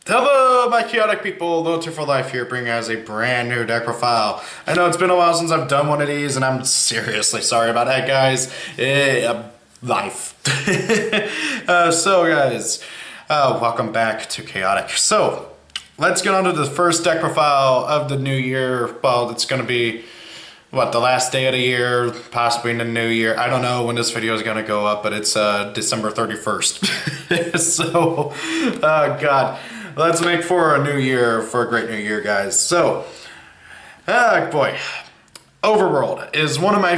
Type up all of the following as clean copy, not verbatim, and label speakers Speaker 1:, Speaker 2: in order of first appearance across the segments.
Speaker 1: Hello, my chaotic people. Loader for Life here, bringing us a brand new deck profile. I know it's been a while since I've done one of these, and I'm seriously sorry about that, guys. Life. Welcome back to Chaotic. So, let's get on to the first deck profile of the new year. Well, it's going to be, the last day of the year, possibly in the new year. I don't know when this video is going to go up, but it's December 31st. So, God. Let's make for a new year, for a great new year, guys. So, boy, Overworld is one of my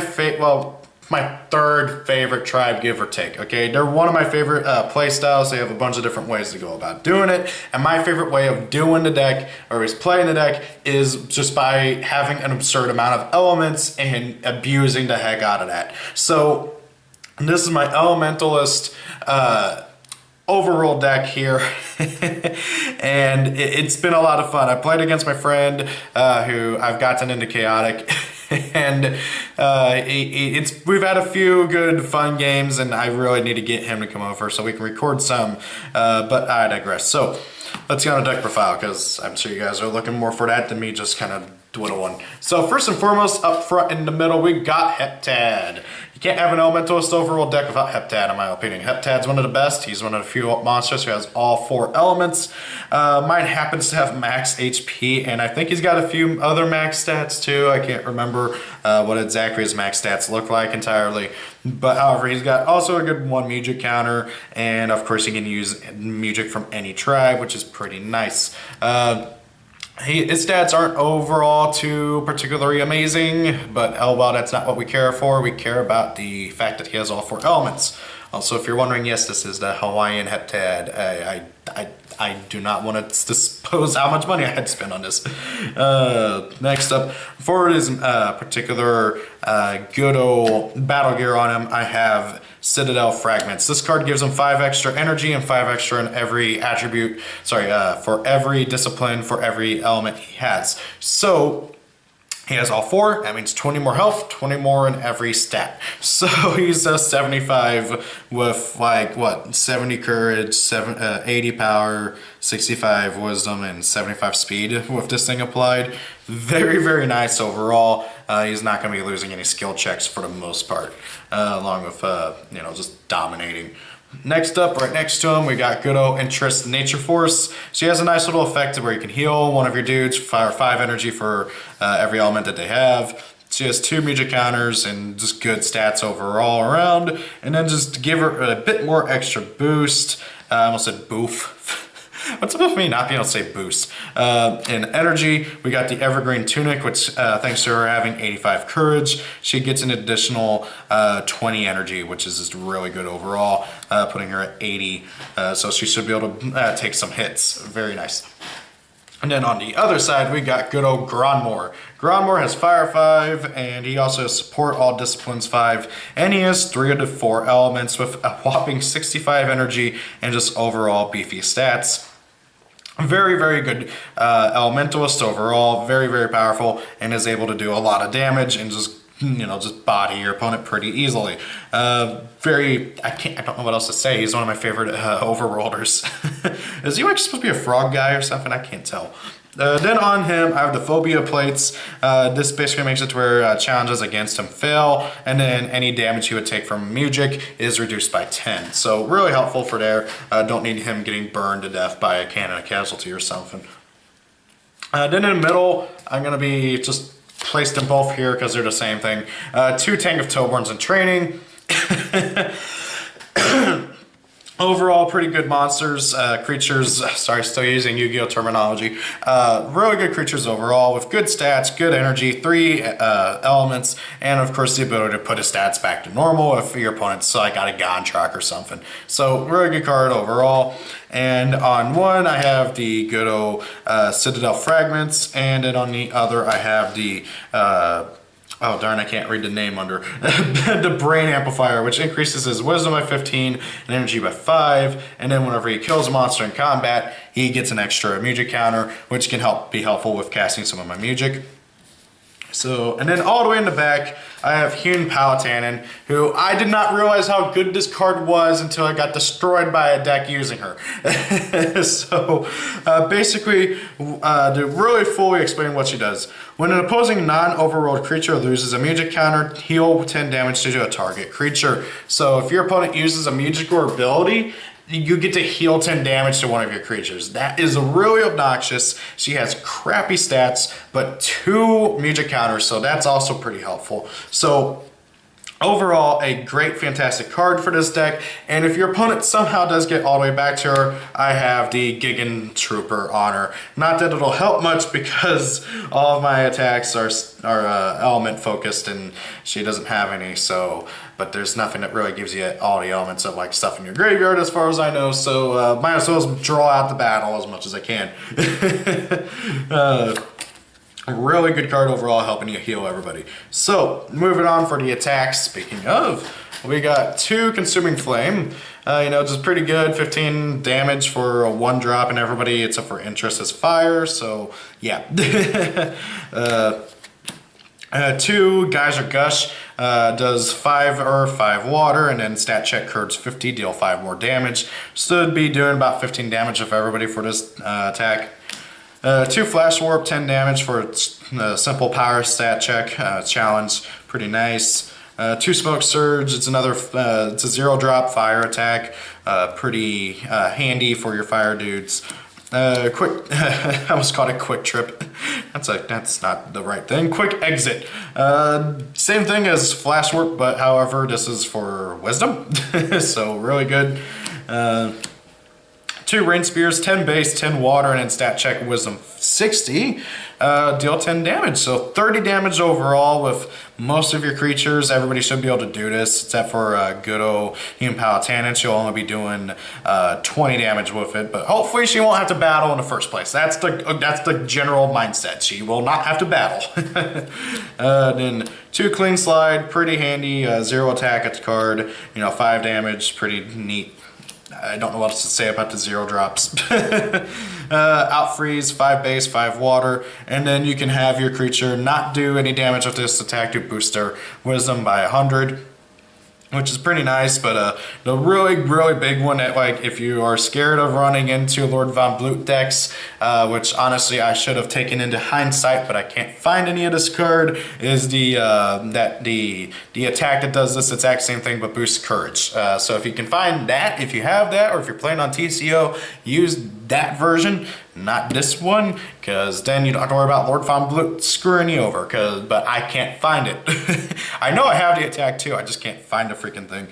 Speaker 1: my third favorite tribe, give or take, okay? They're one of my favorite play styles. They have a bunch of different ways to go about doing it, and my favorite way of doing the deck, or at least playing the deck, is just by having an absurd amount of elements and abusing the heck out of that. So, this is my Elementalist Overworld deck here, and it's been a lot of fun. I played against my friend who I've gotten into Chaotic, and we've had a few good fun games, and I really need to get him to come over so we can record some, but I digress. So let's get on a deck profile, because I'm sure you guys are looking more for that than me just kind of doing a one. So first and foremost, up front in the middle, we got Heptad. You can't have an Elementalist Overworld deck without Heptad, in my opinion. Heptad's one of the best. He's one of the few monsters who has all 4 elements. Mine happens to have max HP, and I think he's got a few other max stats too. I can't remember what exactly his max stats look like entirely. But however, he's got also a good 1 music counter, and of course he can use music from any tribe, which is pretty nice. His stats aren't overall too particularly amazing, but oh well, that's not what we care for. We care about the fact that he has all 4 elements. Also, if you're wondering, yes, this is the Hawaiian Heptad. I do not want to disclose how much money I had to spend on this. Next up, for his particular good old battle gear on him, I have Citadel Fragments. This card gives him 5 extra energy and 5 extra in every attribute, for every discipline, for every element he has. So, he has all 4, that means 20 more health, 20 more in every stat. So he's a 75 with 70 courage, 80 power, 65 wisdom, and 75 speed with this thing applied. Very, very nice overall. He's not going to be losing any skill checks for the most part, along with, just dominating. Next up, right next to him, we got good old Interest Nature Force. So he has a nice little effect where you can heal one of your dudes, fire 5 energy for every element that they have. She has 2 music counters and just good stats overall around. And then just to give her a bit more extra boost. I almost said boof. What's up with me not being able to say boost? In energy, we got the Evergreen Tunic, which thanks to her having 85 courage, she gets an additional 20 energy, which is just really good overall, putting her at 80. So she should be able to take some hits. Very nice. And then on the other side, we got good old Gronmor. Gronmor has Fire 5, and he also has Support All Disciplines 5, and he has 3 of the 4 elements with a whopping 65 energy and just overall beefy stats. Very, very good Elementalist overall, very, very powerful, and is able to do a lot of damage and just body your opponent pretty easily. I don't know what else to say. He's one of my favorite Overworlders. Is he actually supposed to be a frog guy or something? I can't tell. Then on him, I have the Phobia Plates. This basically makes it to where challenges against him fail, and then any damage he would take from music is reduced by 10. So really helpful for there. Don't need him getting burned to death by a cannon casualty or something. Then in the middle, I'm going to be just placed them both here because they're the same thing. 2 Tank of Toborns in training. Overall, pretty good monsters, creatures, still using Yu-Gi-Oh terminology. Really good creatures overall with good stats, good energy, 3 elements, and of course the ability to put his stats back to normal if your opponent's got a Gontrok or something. So, really good card overall. And on one, I have the good old Citadel Fragments, and then on the other, I have the oh darn, I can't read the name under. The Brain Amplifier, which increases his wisdom by 15 and energy by 5. And then whenever he kills a monster in combat, he gets an extra music counter, which can be helpful with casting some of my music. So, and then all the way in the back, I have Hewn Palatine, who I did not realize how good this card was until I got destroyed by a deck using her. So, basically, to really fully explain what she does. When an opposing non-overworld creature loses a magic counter, heal 10 damage to a target creature. So, if your opponent uses a magic or ability, you get to heal 10 damage to one of your creatures. That is really obnoxious. She has crappy stats, but 2 magic counters, so that's also pretty helpful. So overall, a great, fantastic card for this deck. And if your opponent somehow does get all the way back to her, I have the Gigan Trooper on her. Not that it'll help much because all of my attacks are element focused and she doesn't have any, so... But there's nothing that really gives you all the elements of like stuff in your graveyard as far as I know, so might as well draw out the battle as much as I can. A really good card overall, helping you heal everybody. So, moving on for the attacks, speaking of, we got 2 Consuming Flame. Just pretty good, 15 damage for a 1-drop, and everybody except for Interest is fire, so yeah. 2 Geyser Gush does 5 earth, 5 water, and then stat check curds 50, deal 5 more damage. So it'd be doing about 15 damage of everybody for this attack. 2 Flash Warp, 10 damage for a simple power stat check challenge, pretty nice. 2 Smoke Surge, it's another, it's a 0-drop fire attack, pretty handy for your fire dudes. Quick, I almost called it Quick Trip. That's not the right thing. Quick Exit. Same thing as Flash Warp, but however, this is for Wisdom. So really good. 2 Rain Spears, 10 base, 10 water, and then stat check Wisdom 60. Deal 10 damage. So 30 damage overall with most of your creatures. Everybody should be able to do this, except for good old Hewn Palatine. She'll only be doing 20 damage with it, but hopefully she won't have to battle in the first place. That's the general mindset. She will not have to battle. Then 2 Clean Slide, pretty handy. 0 attack at the card. 5 damage, pretty neat. I don't know what else to say about the 0-drops. Out Freeze, 5 base, 5 water, and then you can have your creature not do any damage with this attack to boost their Wisdom by 100. Which is pretty nice, but the really, really big one that, like, if you are scared of running into Lord Von Bloot decks, which honestly I should have taken into hindsight, but I can't find any of this card, is the attack that does this exact same thing but boosts courage. So if you can find that, if you have that, or if you're playing on TCO, use that version, not this one, because then you don't have to worry about Lord Von Bloot screwing you over, but I can't find it. I know I have the attack too, I just can't find the freaking thing.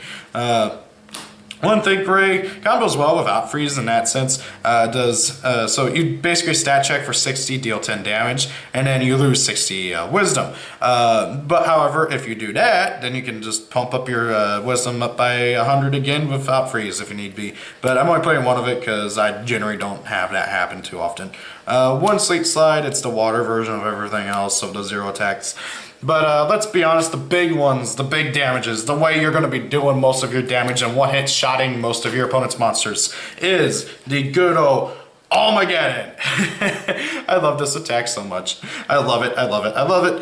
Speaker 1: One Think Ray combos well with Out Freeze in that sense. So you basically stat check for 60, deal 10 damage, and then you lose 60 Wisdom. But however, if you do that, then you can just pump up your Wisdom up by 100 again with Out Freeze if you need be. But I'm only playing one of it because I generally don't have that happen too often. 1 Sleep Slide, it's the water version of everything else, so the 0 attacks. But let's be honest, the big ones, the big damages, the way you're going to be doing most of your damage and one-hit shotting most of your opponent's monsters is the good old Armageddon. I love this attack so much. I love it, I love it, I love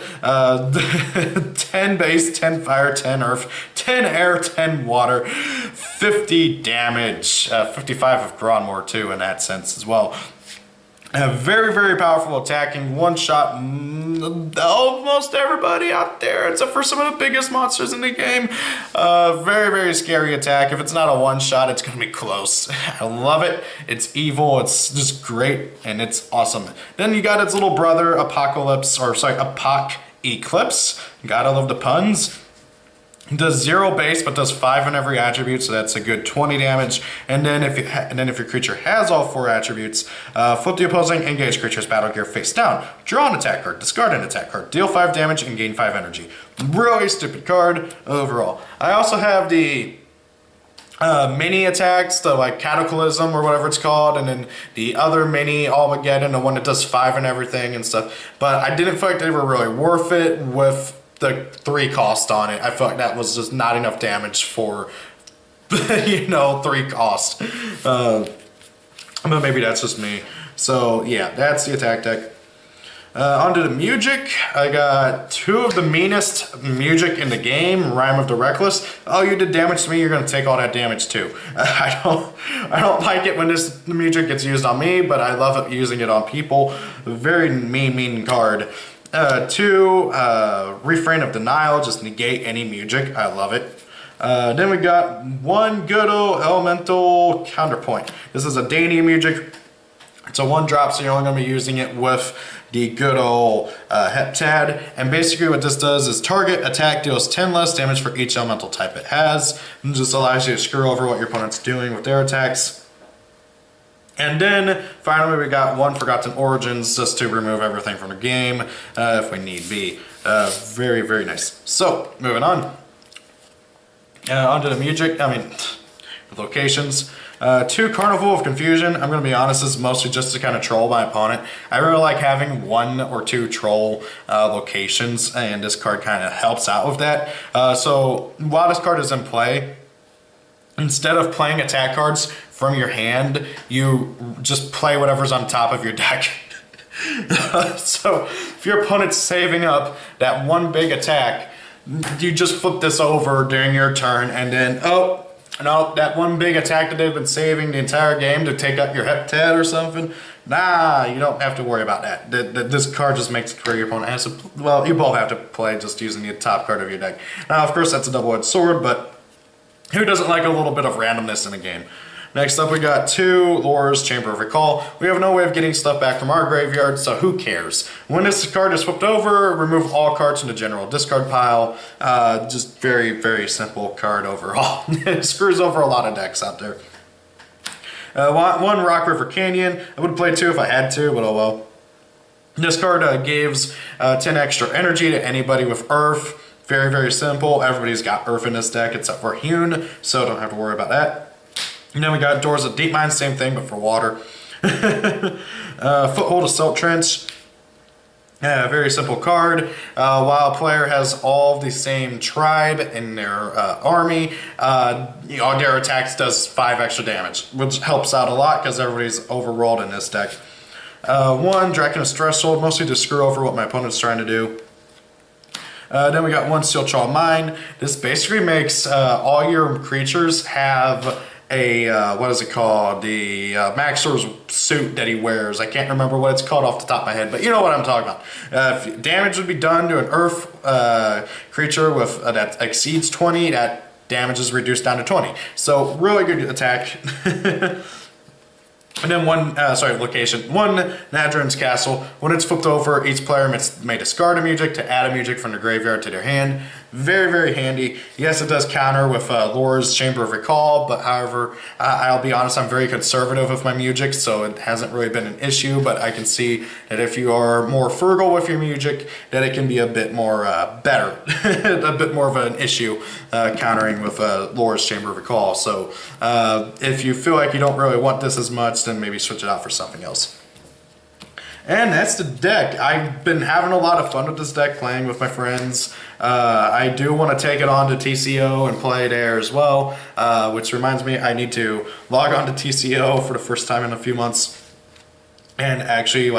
Speaker 1: it. 10 base, 10 fire, 10 earth, 10 air, 10 water, 50 damage, 55 of Gronmore too in that sense as well. Very, very powerful attacking, one-shot almost everybody out there, except for some of the biggest monsters in the game. Very, very scary attack. If it's not a one-shot, it's going to be close. I love it. It's evil. It's just great, and it's awesome. Then you got its little brother, Apocalypse, or sorry, Apoc Eclipse. Gotta love the puns. It does 0 base, but does 5 on every attribute, so that's a good 20 damage. And then if your creature has all 4 attributes, flip the opposing engaged creature's battle gear face down. Draw an attack card, discard an attack card, deal 5 damage, and gain 5 energy. Really stupid card overall. I also have the mini attacks, the like Cataclysm or whatever it's called, and then the other mini Armageddon, the one that does 5 and everything and stuff. But I didn't feel like they were really worth it with the 3 cost on it. I felt like that was just not enough damage for 3 cost. But maybe that's just me. So yeah, that's the attack deck. Onto the music. I got 2 of the meanest music in the game. Rhyme of the Reckless. Oh, you did damage to me, you're gonna take all that damage too. I don't like it when this music gets used on me, but I love it using it on people. Very mean card. 2, Refrain of Denial, just negate any music. I love it. Then we got 1 good old Elemental Counterpoint. This is a Dania music. It's a 1-drop, so you're only going to be using it with the good old Heptad. And basically what this does is target attack deals 10 less damage for each elemental type it has. And just allows you to screw over what your opponent's doing with their attacks. And then finally we got 1 Forgotten Origins, just to remove everything from the game if we need be. Very nice. So moving on. Onto the music, locations. 2 Carnival of Confusion. I'm going to be honest, this is mostly just to kind of troll my opponent. I really like having 1 or 2 troll locations, and this card kind of helps out with that. So while this card is in play, instead of playing attack cards from your hand, you just play whatever's on top of your deck. So if your opponent's saving up that 1 big attack, you just flip this over during your turn, and then, oh, no, that 1 big attack that they've been saving the entire game to take out your Heptad or something, nah, you don't have to worry about that. This card just makes it where your opponent has to, well, you both have to play just using the top card of your deck. Now, of course, that's a double-edged sword, but who doesn't like a little bit of randomness in a game? Next up, we got 2 Lore's Chamber of Recall. We have no way of getting stuff back from our graveyard, so who cares? When this card is flipped over, remove all cards from the general discard pile. Just very simple card overall. It screws over a lot of decks out there. 1 Rock River Canyon. I would have played 2 if I had to, but oh well. This card gives 10 extra energy to anybody with Earth. Very simple. Everybody's got Earth in this deck except for Hewn, so don't have to worry about that. And then we got Doors of Deep Mine, same thing, but for water. Foothold of Silt Trench. Very simple card. While a player has all the same tribe in their army, their attacks does 5 extra damage, which helps out a lot because everybody's overrolled in this deck. 1 Dracon's Threshold, mostly to screw over what my opponent's trying to do. Then we got 1 Steel Chaw Mine. This basically makes all your creatures have a, what is it called? The Maxor's suit that he wears. I can't remember what it's called off the top of my head, but you know what I'm talking about. If damage would be done to an Earth creature with that exceeds 20, that damage is reduced down to 20. So really good attack. And then 1 location. 1 Nadrin's Castle. When it's flipped over, each player may discard a music to add a music from the graveyard to their hand. Very handy. Yes, it does counter with Lore's Chamber of Recall, but however, I'll be honest, I'm very conservative with my music, so it hasn't really been an issue, but I can see that if you are more frugal with your music, that it can be a bit more better, a bit more of an issue countering with Lore's Chamber of Recall. So if you feel like you don't really want this as much, then maybe switch it out for something else. And that's the deck. I've been having a lot of fun with this deck, playing with my friends. I do want to take it on to TCO and play there as well, which reminds me I need to log on to TCO for the first time in a few months and actually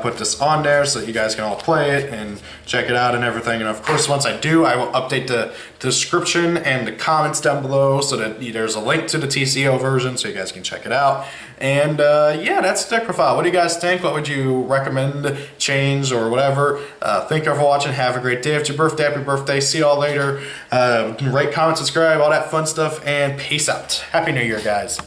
Speaker 1: put this on there so that you guys can all play it and check it out and everything. And of course, once I do, I will update the description and the comments down below so that there's a link to the TCO version so you guys can check it out. And yeah, that's the deck profile. What do you guys think? What would you recommend, change, or whatever? Thank you for watching. Have a great day. If it's your birthday, happy birthday. See y'all later. Rate, comment, subscribe, all that fun stuff, and peace out. Happy New Year, guys.